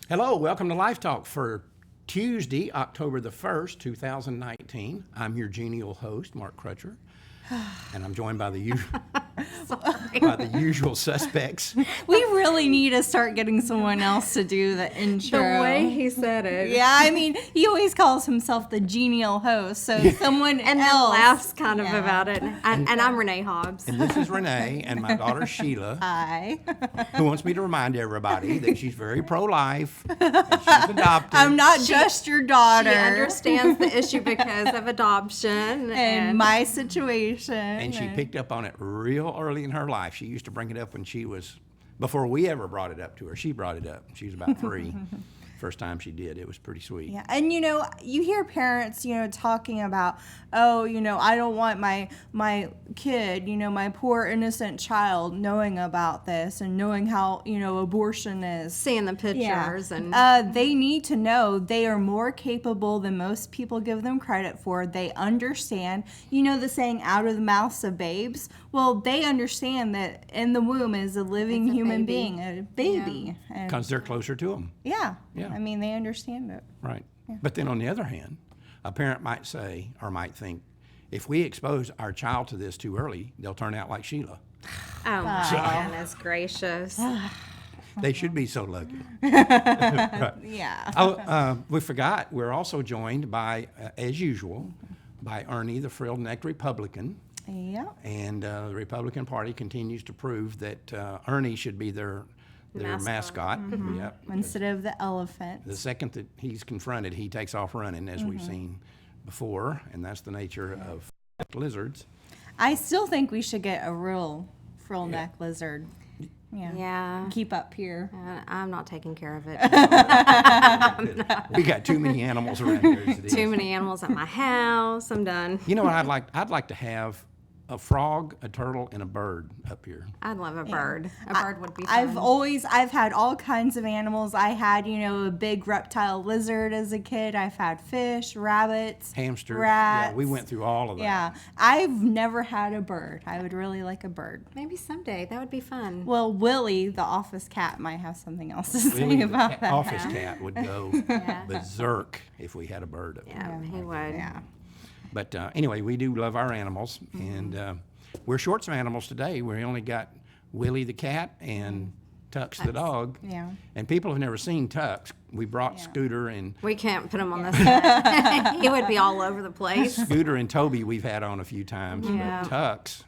Hello, welcome to Life Talk for Tuesday, October the 1st, 2019. I'm your genial host, Mark Crutcher, and I'm joined by the usual suspects. We really need to start getting someone else to do the intro. The way he said it. Yeah, I mean, he always calls himself the genial host, so someone And else. then laughs kind of about it. And I'm Renee Hobbs. And this is Renee and my daughter Sheila, Hi. who wants me to remind everybody that she's very pro-life and she's adopted. I'm not just your daughter. She understands the issue because of adoption. and my situation. And she picked up on it real early in her life. She used to bring it up when she was, before we ever brought it up to her, she brought it up. She was about 3. First time she did. It was pretty sweet. Yeah, and you hear parents, talking about, oh, I don't want my kid, my poor innocent child knowing about this and knowing how, abortion is. Seeing the pictures. Yeah. And they need to know they are more capable than most people give them credit for. They understand, the saying, out of the mouths of babes. Well, they understand that in the womb is a living human being, a baby. Yeah. Because they're closer to them. Yeah. Yeah. I mean, they understand it. Right. Yeah. But then on the other hand, a parent might say or might think, if we expose our child to this too early, they'll turn out like Sheila. oh my goodness gracious. They should be so lucky. Yeah. We forgot, we're also joined by, as usual, by Ernie, the frill-necked Republican. Yeah. And the Republican Party continues to prove that Ernie should be their mascot. Mm-hmm. Yep. Instead of the elephant. The second that he's confronted, he takes off running, as we've seen before, and that's the nature of lizards. I still think we should get a real frill neck lizard. Yeah. Keep up here. I'm not taking care of it. We got too many animals around here as it is. Too many animals at my house. I'm done. You know what I'd like? I'd like to have a frog, a turtle, and a bird up here. I'd love a bird. A bird would be fun. I've had all kinds of animals. I had, a big reptile lizard as a kid. I've had fish, rabbits, Hamsters. rats. Yeah, we went through all of that. Yeah. I've never had a bird. I would really like a bird. Maybe someday. That would be fun. Well, Willie, the office cat, might have something else to say Willie, the about that. office cat would go berserk if we had a bird up here. Yeah, he would. Yeah. But anyway, we do love our animals, and we're short some animals today. We only got Willie the cat and Tux the dog. Yeah. And people have never seen Tux. We brought Scooter and We can't put him on this side. He would be all over the place. Scooter and Toby we've had on a few times, Yeah. but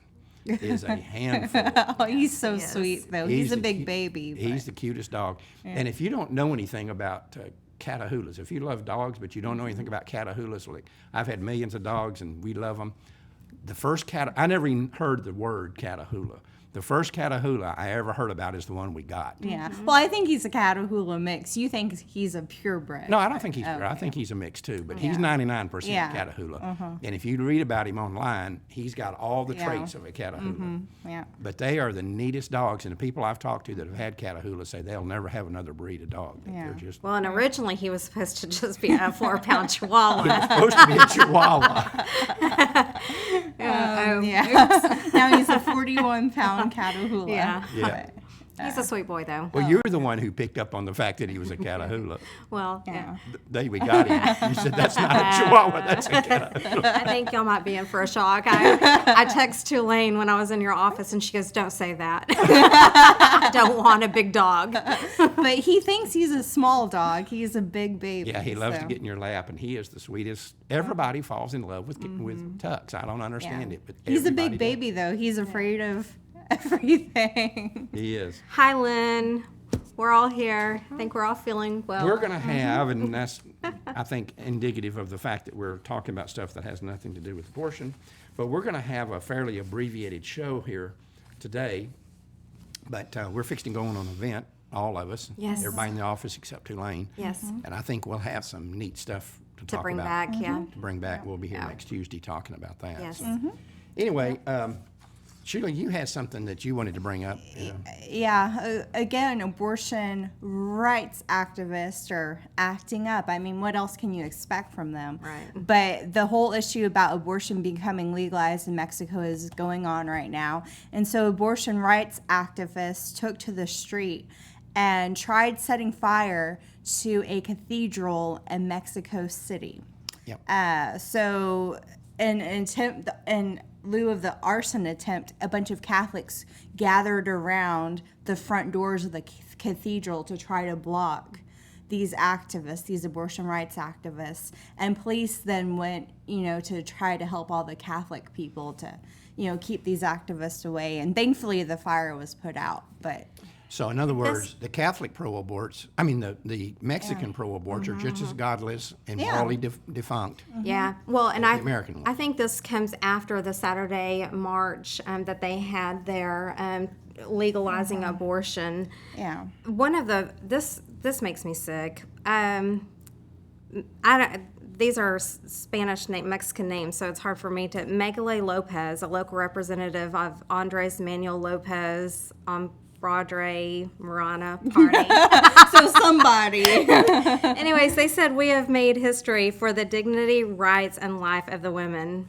Tux is a handful. Oh, he's so Yes. sweet, though. He's a the big cu- baby. He's the cutest dog. And if you don't know anything about Catahoulas, if you love dogs but you don't know anything about Catahoulas, like I've had millions of dogs and we love them. The first I never even heard the word Catahoula. The first Catahoula I ever heard about is the one we got. Yeah. Well, I think he's a Catahoula mix. You think he's a purebred. No, I don't think he's pure. I think he's a mix too, but he's 99% Yeah. Catahoula. And if you read about him online, he's got all the traits of a Catahoula. Yeah. But they are the neatest dogs, and the people I've talked to that have had Catahoulas say they'll never have another breed of dog. That Yeah. They're just Well, and originally he was supposed to just be a 4-pound Chihuahua. supposed to be a Chihuahua. Yeah. Now he's a 41-pound Catahoula. Yeah. Yeah. He's a sweet boy, though. Well, you're the one who picked up on the fact that he was a Catahoula. Well, Yeah. The day we got him, you said that's not a Chihuahua, that's a Catahoula. I think y'all might be in for a shock. I text Tulane when I was in your office, and she goes, "Don't say that. I don't want a big dog." But he thinks he's a small dog. He's a big baby. Yeah, he loves to so. get in your lap, and he is the sweetest. Everybody falls in love with Tux. I don't understand Yeah. it, but He's a everybody big does. baby, though. He's afraid of everything. He is. Hi, Lynn. We're all here. I think we're all feeling well. We're going to have, and that's, I think, indicative of the fact that we're talking about stuff that has nothing to do with abortion, but we're going to have a fairly abbreviated show here today, but we're fixing to go on an event, all of us. Yes. Everybody in the office except Tulane. Yes. And I think we'll have some neat stuff to talk bring about. back, yeah. To bring back. We'll be here Yeah. next Tuesday talking about that. Yes. So. Anyway, Sheila, you had something that you wanted to bring up. Yeah, again, abortion rights activists are acting up. I mean, what else can you expect from them? Right. But the whole issue about abortion becoming legalized in Mexico is going on right now. And so abortion rights activists took to the street and tried setting fire to a cathedral in Mexico City. Yep. So, in lieu of the arson attempt, a bunch of Catholics gathered around the front doors of the cathedral to try to block these activists, these abortion rights activists. And police then went, to try to help all the Catholic people to, keep these activists away. And thankfully, the fire was put out. But So in other words, the Catholic pro-aborts, the Mexican pro-aborts are just as godless and morally defunct. Yeah. Well, and The American one. I think this comes after the Saturday march that they had there legalizing abortion. yeah. One of this makes me sick. These are Spanish Mexican names, so it's hard for me to. Megale Lopez, a local representative of Andres Manuel Lopez Bradre Marana party. So somebody. Anyways, they said we have made history for the dignity, rights, and life of the women.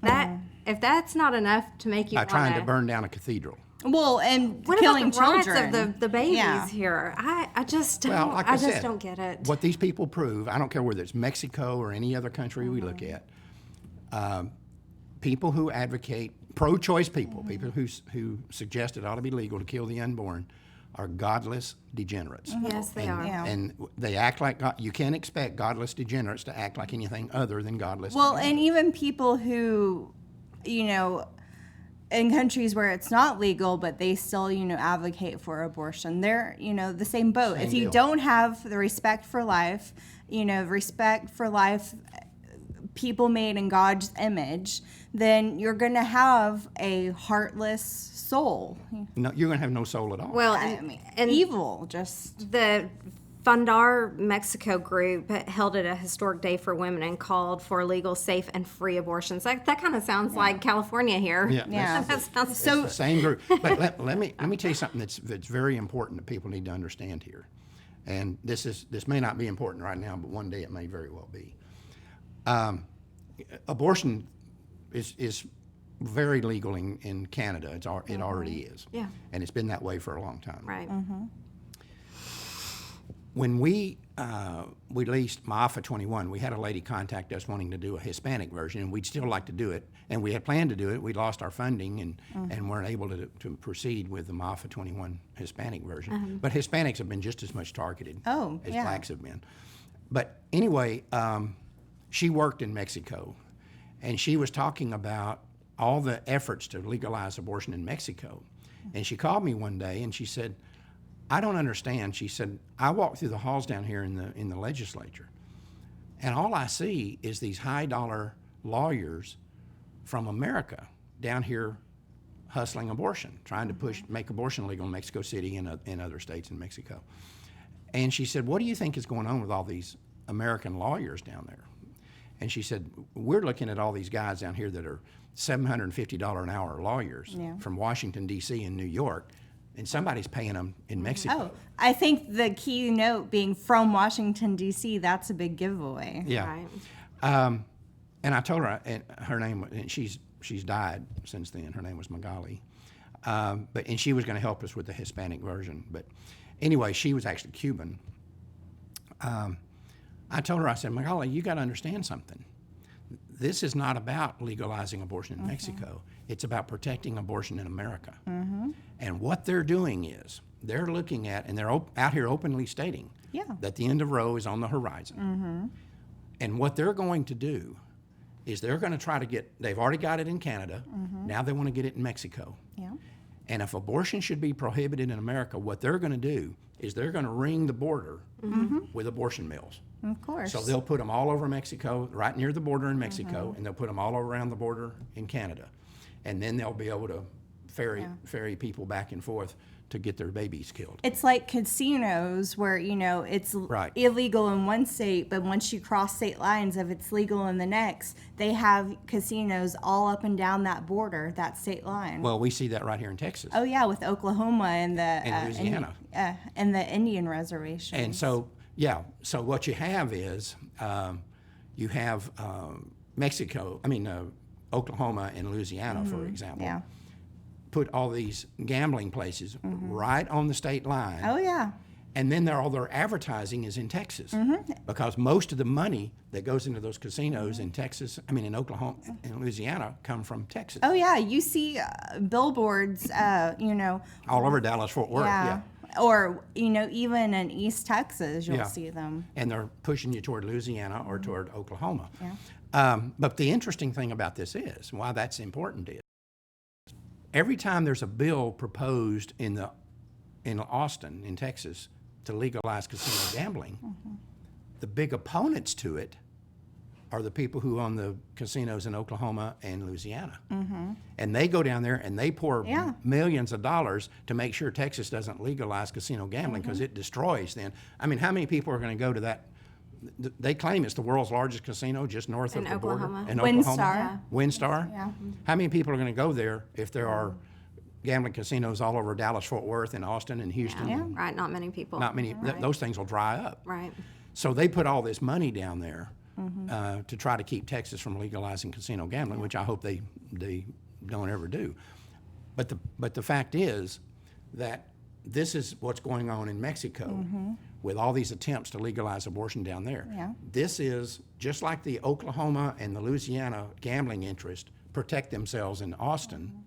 If that's not enough to make you By want trying to burn down a cathedral. Well, and what killing about the children. rights of the babies Yeah. here? I just don't. Well, like I just said, don't get it. What these people prove, I don't care whether it's Mexico or any other country we look Mm-hmm. at, people who advocate, pro-choice people, people who suggest it ought to be legal to kill the unborn, are godless degenerates. Yes, they are. Yeah. And they act like God. You can't expect godless degenerates to act like anything other than godless. Well, degenerates. and even people who, in countries where it's not legal, but they still, advocate for abortion, they're, the same boat. Same If you deal. don't have the respect for life, people made in God's image, then you're going to have a heartless soul. No, you're going to have no soul at all. Well, I mean, and evil, just. the Fundar Mexico group held it a historic day for women and called for legal, safe, and free abortions. That kind of sounds like California here. Yeah. That sounds It's the same group. But let me tell you something that's very important that people need to understand here. And this may not be important right now, but one day it may very well be. Abortion is very legal in Canada. It already is. Yeah. And it's been that way for a long time. right. When we released MAFA 21, we had a lady contact us wanting to do a Hispanic version, and we'd still like to do it. And we had planned to do it. We lost our funding and weren't able to proceed with the MAFA 21 Hispanic version. But Hispanics have been just as much targeted as yeah. blacks have been. But anyway, she worked in Mexico, and she was talking about all the efforts to legalize abortion in Mexico. And she called me one day and she said, I don't understand. She said, I walk through the halls down here in the legislature, and all I see is these high-dollar lawyers from America down here hustling abortion, trying to make abortion legal in Mexico City and in other states in Mexico. And she said, what do you think is going on with all these American lawyers down there? And she said, we're looking at all these guys down here that are $750 an hour lawyers from Washington, D.C. and New York, and somebody's paying them in Mexico. Oh, I think the key note being from Washington, D.C., that's a big giveaway. Yeah. Right. And I told her, and her name, and she's died since then. Her name was Magali. And she was going to help us with the Hispanic version. But anyway, she was actually Cuban. I told her, I said, Magali, you got to understand something. This is not about legalizing abortion in Mexico. It's about protecting abortion in America. And what they're doing is they're looking at, and they're out here openly stating that the end of Roe is on the horizon. And what they're going to do is they're going to try to they've already got it in Canada. Now they want to get it in Mexico. Yeah. And if abortion should be prohibited in America, what they're going to do is they're going to ring the border with abortion mills. Of course. So they'll put them all over Mexico, right near the border in Mexico, and they'll put them all around the border in Canada. And then they'll be able to ferry people back and forth to get their babies killed. It's like casinos where, it's Right. illegal in one state, but once you cross state lines, if it's legal in the next, they have casinos all up and down that border, that state line. Well, we see that right here in Texas. Oh, yeah, with Oklahoma and the And Louisiana. and the Indian reservations. And so, so what you have is you have Oklahoma and Louisiana, for example. Yeah. put all these gambling places right on the state line. Oh, yeah. And then all their advertising is in Texas, because most of the money that goes into those casinos in Texas, in Oklahoma and Louisiana, come from Texas. Oh, yeah. You see billboards, All over Dallas-Fort Worth, yeah. Or, even in East Texas, you'll Yeah. see them. And they're pushing you toward Louisiana or toward Oklahoma. Yeah. But the interesting thing about this is, why that's important is, every time there's a bill proposed in Austin, in Texas, to legalize casino gambling, the big opponents to it are the people who own the casinos in Oklahoma and Louisiana. And they go down there and they pour millions of dollars to make sure Texas doesn't legalize casino gambling, because it destroys then. How many people are going to go to that? They claim it's the world's largest casino just north of the border. In Oklahoma. WinStar. Yeah. How many people are going to go there if there are gambling casinos all over Dallas-Fort Worth and Austin and Houston? Yeah. Right, not many people. Not many. Those things will dry up. Right. So they put all this money down there to try to keep Texas from legalizing casino gambling, which I hope they don't ever do. But the fact is that this is what's going on in Mexico with all these attempts to legalize abortion down there. Yeah. This is just like the Oklahoma and the Louisiana gambling interest protect themselves in Austin.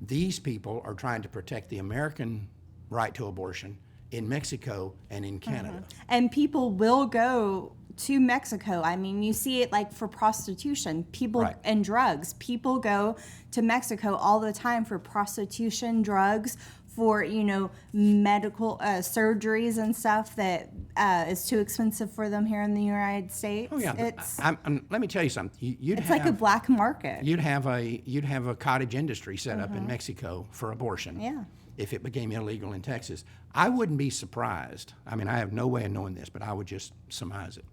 These people are trying to protect the American right to abortion in Mexico and in Canada. And people will go to Mexico. You see it like for prostitution, people Right. and drugs. People go to Mexico all the time for prostitution, drugs, for medical surgeries and stuff that is too expensive for them here in the United States. Oh yeah, It's let me tell you something. it's like a black market. You'd have a cottage industry set up in Mexico for abortion. Yeah. If it became illegal in Texas, I wouldn't be surprised. I have no way of knowing this, but I would just surmise it.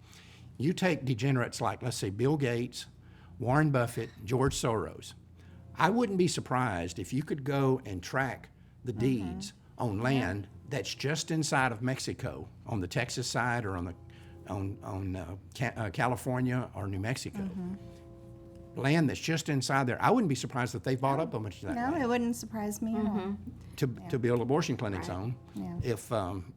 You take degenerates like, let's say, Bill Gates, Warren Buffett, George Soros. I wouldn't be surprised if you could go and track the deeds on land that's just inside of Mexico, on the Texas side or on California or New Mexico. Land that's just inside there. I wouldn't be surprised if they bought up a bunch of that No, land it wouldn't surprise me at all. to build abortion clinics on, Yeah.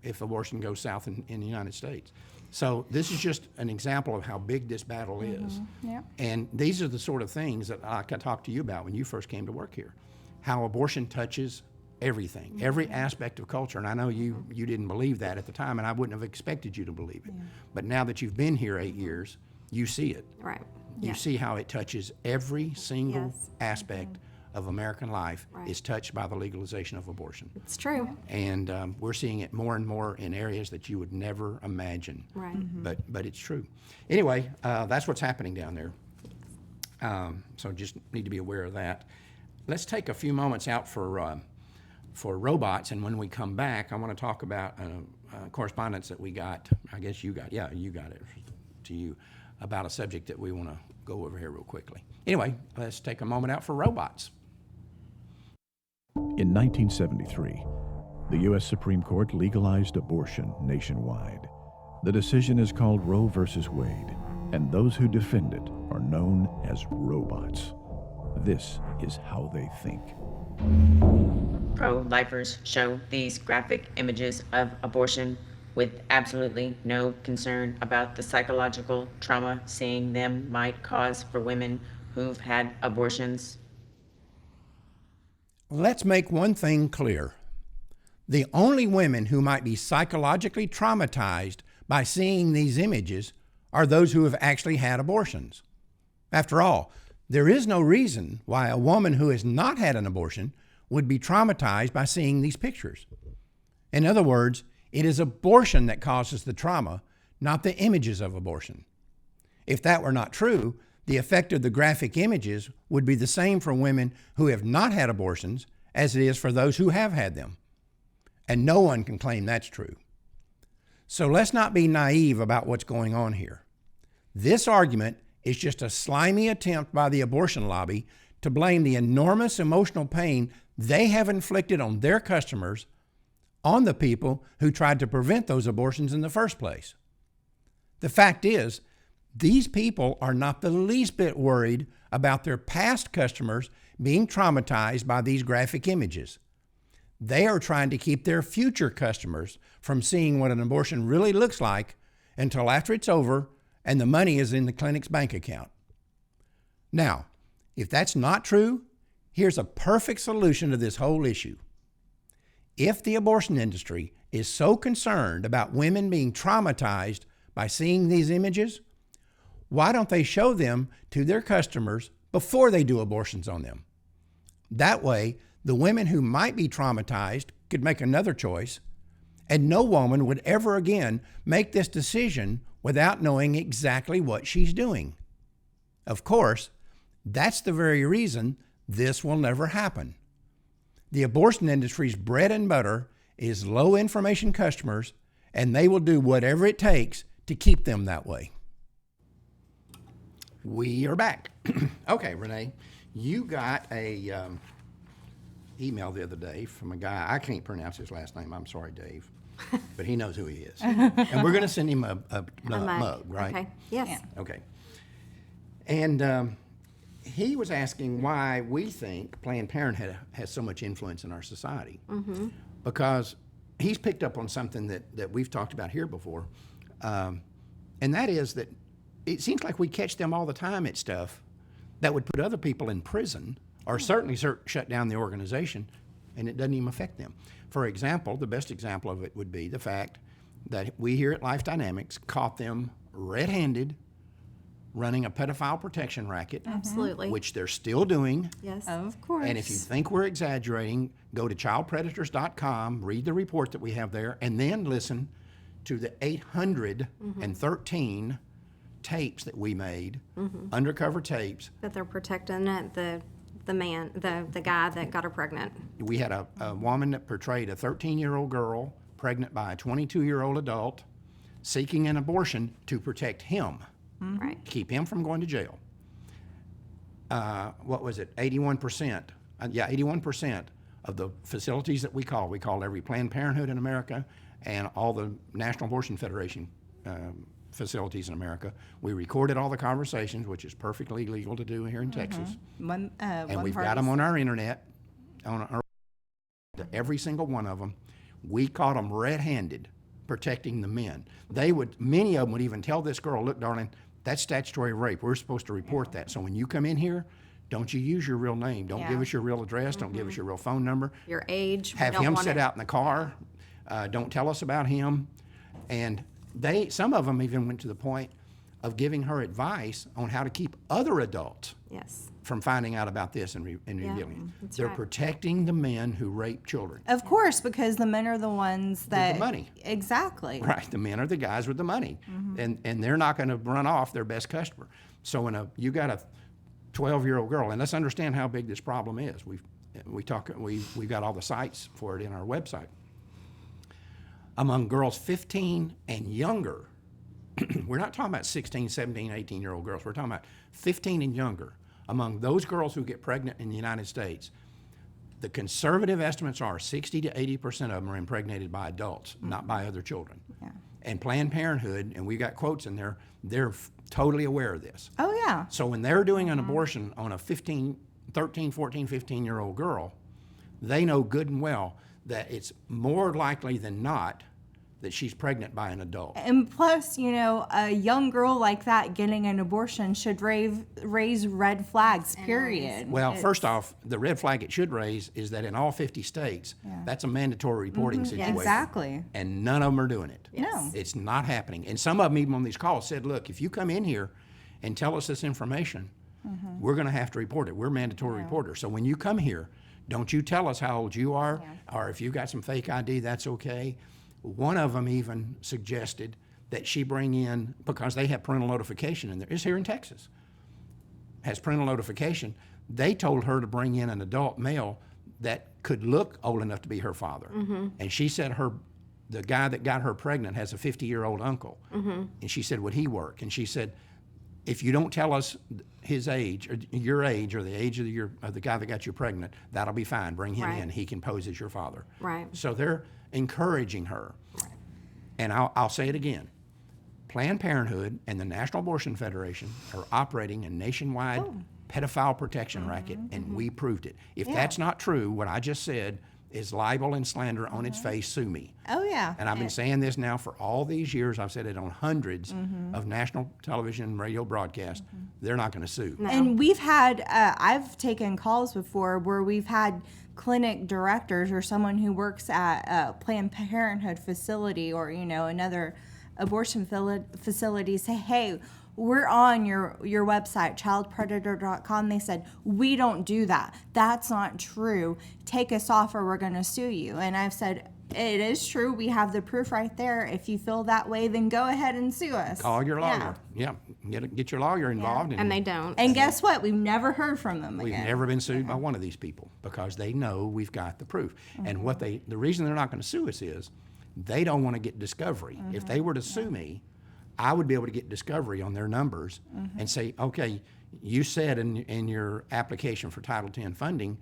if abortion goes south in the United States. So this is just an example of how big this battle is. Yeah. And these are the sort of things that I talked to you about when you first came to work here, how abortion touches everything, every aspect of culture. And I know you didn't believe that at the time, and I wouldn't have expected you to believe it. But now that you've been here 8 years, you see it. Right. You Yeah. see how it touches every single Yes. aspect of American life Right. is touched by the legalization of abortion. It's true. And we're seeing it more and more in areas that you would never imagine. Right. But it's true. Anyway, that's what's happening down there. So just need to be aware of that. Let's take a few moments out for robots, and when we come back, I want to talk about correspondence that we got. I guess you got it to you about a subject that we want to go over here real quickly. Anyway, let's take a moment out for robots. In 1973, the U.S. Supreme Court legalized abortion nationwide. The decision is called Roe v. Wade, and those who defend it are known as robots. This is how they think. Pro-lifers show these graphic images of abortion with absolutely no concern about the psychological trauma seeing them might cause for women who've had abortions. Let's make one thing clear. The only women who might be psychologically traumatized by seeing these images are those who have actually had abortions. After all, there is no reason why a woman who has not had an abortion would be traumatized by seeing these pictures. In other words, it is abortion that causes the trauma, not the images of abortion. If that were not true, the effect of the graphic images would be the same for women who have not had abortions as it is for those who have had them. And no one can claim that's true. So let's not be naive about what's going on here. This argument is just a slimy attempt by the abortion lobby to blame the enormous emotional pain they have inflicted on their customers on the people who tried to prevent those abortions in the first place. The fact is, these people are not the least bit worried about their past customers being traumatized by these graphic images. They are trying to keep their future customers from seeing what an abortion really looks like until after it's over and the money is in the clinic's bank account. Now, if that's not true, here's a perfect solution to this whole issue. If the abortion industry is so concerned about women being traumatized by seeing these images, why don't they show them to their customers before they do abortions on them? That way, the women who might be traumatized could make another choice, and no woman would ever again make this decision without knowing exactly what she's doing. Of course, that's the very reason this will never happen. The abortion industry's bread and butter is low information customers, and they will do whatever it takes to keep them that way. We are back. Okay, Renee, you got a email the other day from a guy. I can't pronounce his last name. I'm sorry, Dave, but he knows who he is. And we're going to send him a mug, right? Okay. Yes. Yeah. Okay. And he was asking why we think Planned Parenthood has so much influence in our society. Mm-hmm. Because he's picked up on something that we've talked about here before, and that is that it seems like we catch them all the time at stuff that would put other people in prison or certainly shut down the organization, and it doesn't even affect them. For example, the best example of it would be the fact that we here at Life Dynamics caught them red-handed running a pedophile protection racket, Absolutely. which they're still doing. Yes. Of course. And if you think we're exaggerating, go to childpredators.com, read the report that we have there, and then listen to the 813 tapes that we made, undercover tapes. That they're protecting it, the guy that got her pregnant. We had a woman that portrayed a 13-year-old girl pregnant by a 22-year-old adult seeking an abortion to protect him, Right. keep him from going to jail. What was it? 81%. 81% of the facilities that we called every Planned Parenthood in America and all the National Abortion Federation facilities in America. We recorded all the conversations, which is perfectly legal to do here in Texas. And we've got them on our internet, every single one of them. We caught them red-handed protecting the men. Many of them would even tell this girl, look, darling, that's statutory rape. We're supposed to report that. So when you come in here, don't you use your real name. Don't give us your real address. Don't give us your real phone number. Your age. we Have don't him want sit it- out in the car. Don't tell us about him. And some of them even went to the point of giving her advice on how to keep other adults Yes. from finding out about this and revealing it. that's They're right. protecting the men who rape children. Of course, because the men are the ones that money. Exactly. Right, the men are the guys with the money, and they're not going to run off their best customer. So when you got a 12-year-old girl, and let's understand how big this problem is. We've got all the sites for it in our website. Among girls 15 and younger, we're not talking about 16, 17, 18-year-old girls. We're talking about 15 and younger. Among those girls who get pregnant in the United States, the conservative estimates are 60 to 80% of them are impregnated by adults, not by other children. Yeah. And Planned Parenthood, and we got quotes in there, they're totally aware of this. Oh yeah. So when they're doing an abortion on a 13, 14, 15-year-old girl, they know good and well that it's more likely than not that she's pregnant by an adult. And plus, a young girl like that getting an abortion should raise red flags, period. Well, first off, the red flag it should raise is that in all 50 states, that's a mandatory reporting situation. Exactly. And none of them are doing it. No. It's not happening. And some of them, even on these calls, said, look, if you come in here and tell us this information, we're going to have to report it. We're mandatory reporters. So when you come here, don't you tell us how old you are, or if you've got some fake ID, that's okay. One of them even suggested that she bring in, because they have parental notification in there. It's here in Texas. Has parental notification. They told her to bring in an adult male that could look old enough to be her father. And she said the guy that got her pregnant has a 50-year-old uncle. And she said, would he work? And she said, if you don't tell us his age, or your age, or the age of the guy that got you pregnant, that'll be fine. Bring him Right. in. He can pose as your father. Right. So they're encouraging her. And I'll say it again. Planned Parenthood and the National Abortion Federation are operating a nationwide pedophile protection racket, and we proved it. If that's not true, what I just said is libel and slander on its face. Sue me. Oh, yeah. And I've been saying this now for all these years. I've said it on hundreds of national television and radio broadcasts. They're not going to sue. And we've had, I've taken calls before where we've had clinic directors or someone who works at a Planned Parenthood facility or, another abortion facility say, hey, we're on your website, childpredator.com. They said, we don't do that. That's not true. Take us off or we're going to sue you. And I've said, it is true. We have the proof right there. If you feel that way, then go ahead and sue us. Call your lawyer. Yeah. Get your lawyer involved. And they don't. And guess what? We've never heard from them We've again. never been sued by one of these people because they know we've got the proof. And the reason they're not going to sue us is they don't want to get discovery. If they were to sue me, I would be able to get discovery on their numbers and say, okay, you said in your application for Title X funding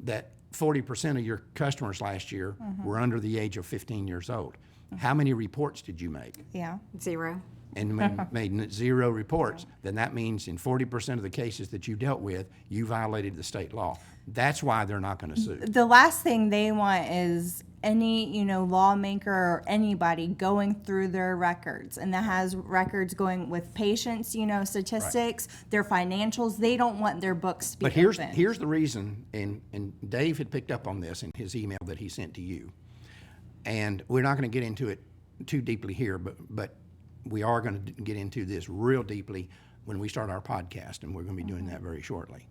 that 40% of your customers last year were under the age of 15 years old. How many reports did you make? Yeah. 0. And made 0 reports, then that means in 40% of the cases that you dealt with, you violated the state law. That's why they're not going to sue. The last thing they want is any, lawmaker or anybody going through their records, and that has records going with patients, statistics, their financials. They don't want their books to be But here's opened. the reason, and Dave had picked up on this in his email that he sent to you. And we're not going to get into it too deeply here, but we are going to get into this real deeply when we start our podcast, and we're going to be doing that very shortly.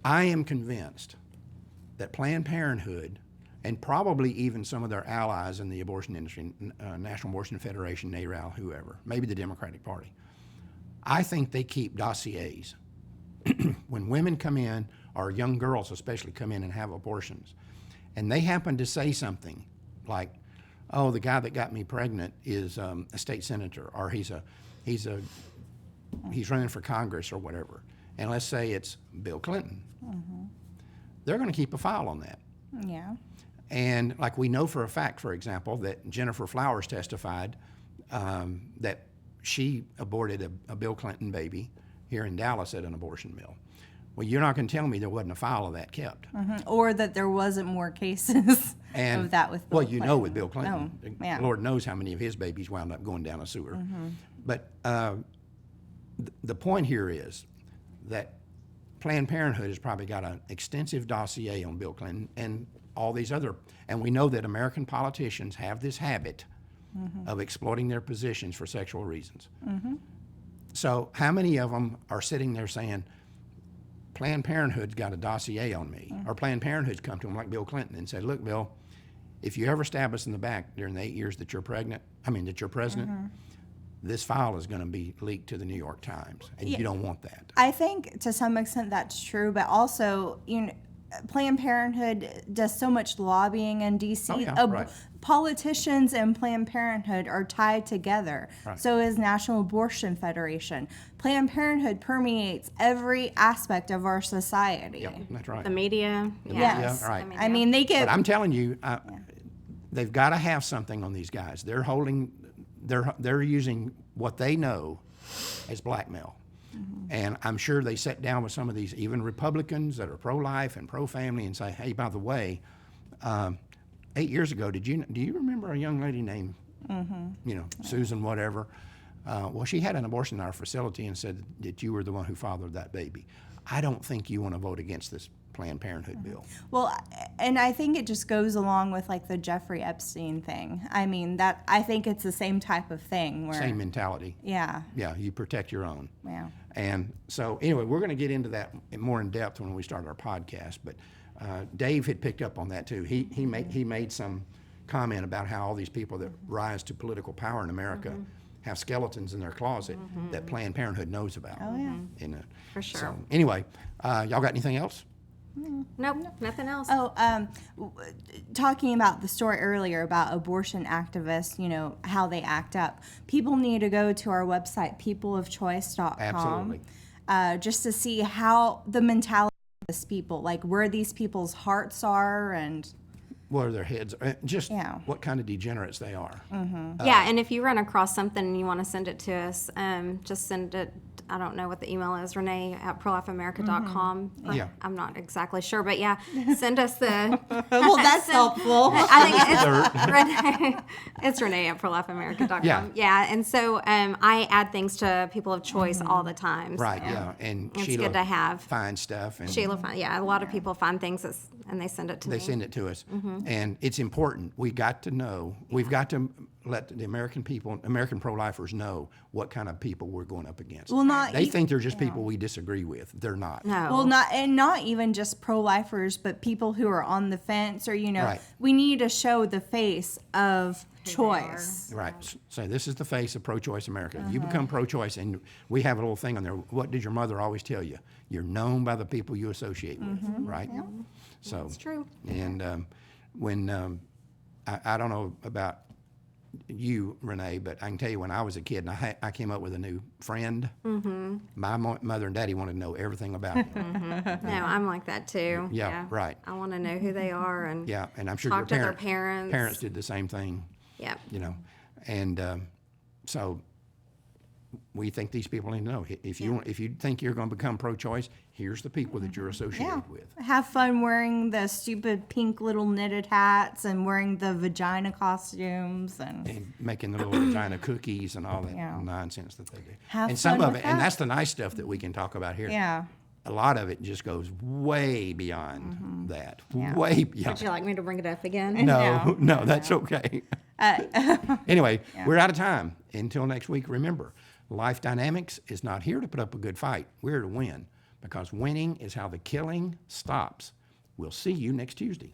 I am convinced that Planned Parenthood, and probably even some of their allies in the abortion industry, National Abortion Federation, NARAL, whoever, maybe the Democratic Party, I think they keep dossiers. When women come in, or young girls especially come in and have abortions, and they happen to say something like, oh, the guy that got me pregnant is a state senator, or he's running for Congress or whatever, and let's say it's Bill Clinton, they're going to keep a file on that. Yeah. And like we know for a fact, for example, that Jennifer Flowers testified that she aborted a Bill Clinton baby here in Dallas at an abortion mill. Well, you're not going to tell me there wasn't a file of that kept. Or that there wasn't more cases of that with Bill Well, you know Clinton. with Bill Clinton, yeah. Lord knows how many of his babies wound up going down a sewer. But the point here is that Planned Parenthood has probably got an extensive dossier on Bill Clinton and all these other, and we know that American politicians have this habit of exploiting their positions for sexual reasons. So how many of them are sitting there saying, Planned Parenthood's got a dossier on me, or Planned Parenthood's come to them like Bill Clinton and said, look, Bill, if you ever stab us in the back during the 8 years that you're president, this file is going to be leaked to the New York Times, and you don't want that. I think to some extent that's true, but also, Planned Parenthood does so much lobbying in D.C. Oh, yeah, right. Politicians and Planned Parenthood are tied together. Right. So is National Abortion Federation. Planned Parenthood permeates every aspect of our society. Yep, that's right. The media. Yes. Yeah, right. I mean, they get. But I'm telling you, they've got to have something on these guys. They're using what they know as blackmail. And I'm sure they sat down with some of these, even Republicans that are pro-life and pro-family, and say, hey, by the way, 8 years ago, do you remember a young lady named, Susan whatever? Well, she had an abortion in our facility and said that you were the one who fathered that baby. I don't think you want to vote against this Planned Parenthood bill. Well, and I think it just goes along with like the Jeffrey Epstein thing. I mean, I think it's the same type of thing where. Same mentality. Yeah. Yeah, you protect your own. Yeah. And so, anyway, we're going to get into that more in depth when we start our podcast. But Dave had picked up on that too. He made some comment about how all these people that rise to political power in America have skeletons in their closet that Planned Parenthood knows about. Oh yeah. For sure. So anyway, y'all got anything else? Nope, nothing else. Talking about the story earlier about abortion activists, how they act up. People need to go to our website, peopleofchoice.com. Absolutely. Just to see how the mentality of these people, like where these people's hearts are and. Where their heads are, just Yeah. what kind of degenerates they are. Yeah, and if you run across something and you want to send it to us, just send it I don't know what the email is, Renee at prolifeamerica.com. Yeah. I'm not exactly sure, but yeah, send us the. Well, that's helpful. I think it's Renee at prolifeamerica.com. Yeah. Yeah, and so I add things to people of choice all the time. Right, yeah. And It's Sheila good to have. finds stuff. And Sheila, a lot of people find things and they send it to me. they send it to us. And it's important. We got to know, we've got to let the American people, American pro-lifers know what kind of people we're going up against. Well, not they e- think they're just people we disagree with. They're not. No. Well, not even just pro-lifers, but people who are on the fence, or Right. we need to show the face of choice. Right. So this is the face of pro-choice America. You become pro-choice, and we have a little thing on there. What did your mother always tell you? You're known by the people you associate with, right? So That's true. And when I don't know about you, Renee, but I can tell you when I was a kid and I came up with a new friend, my mother and daddy wanted to know everything about him. No, I'm like that too. Yeah, right. I want to know who they are and Yeah, and I'm sure talk your to their parents. parents did the same thing. Yep. And so we think these people need to know. If you think you're going to become pro-choice, here's the people that you're associated with. Have fun wearing the stupid pink little knitted hats and wearing the vagina costumes And making the little vagina cookies and all that Yeah. nonsense that they do. Have and some fun of with it, and that. that's the nice stuff that we can talk about here. yeah. A lot of it just goes way beyond that. Yeah. Way Would beyond. you like me to bring it up again? No, that's okay. Anyway, we're out of time. Until next week, remember, Life Dynamics is not here to put up a good fight. We're here to win, because winning is how the killing stops. We'll see you next Tuesday.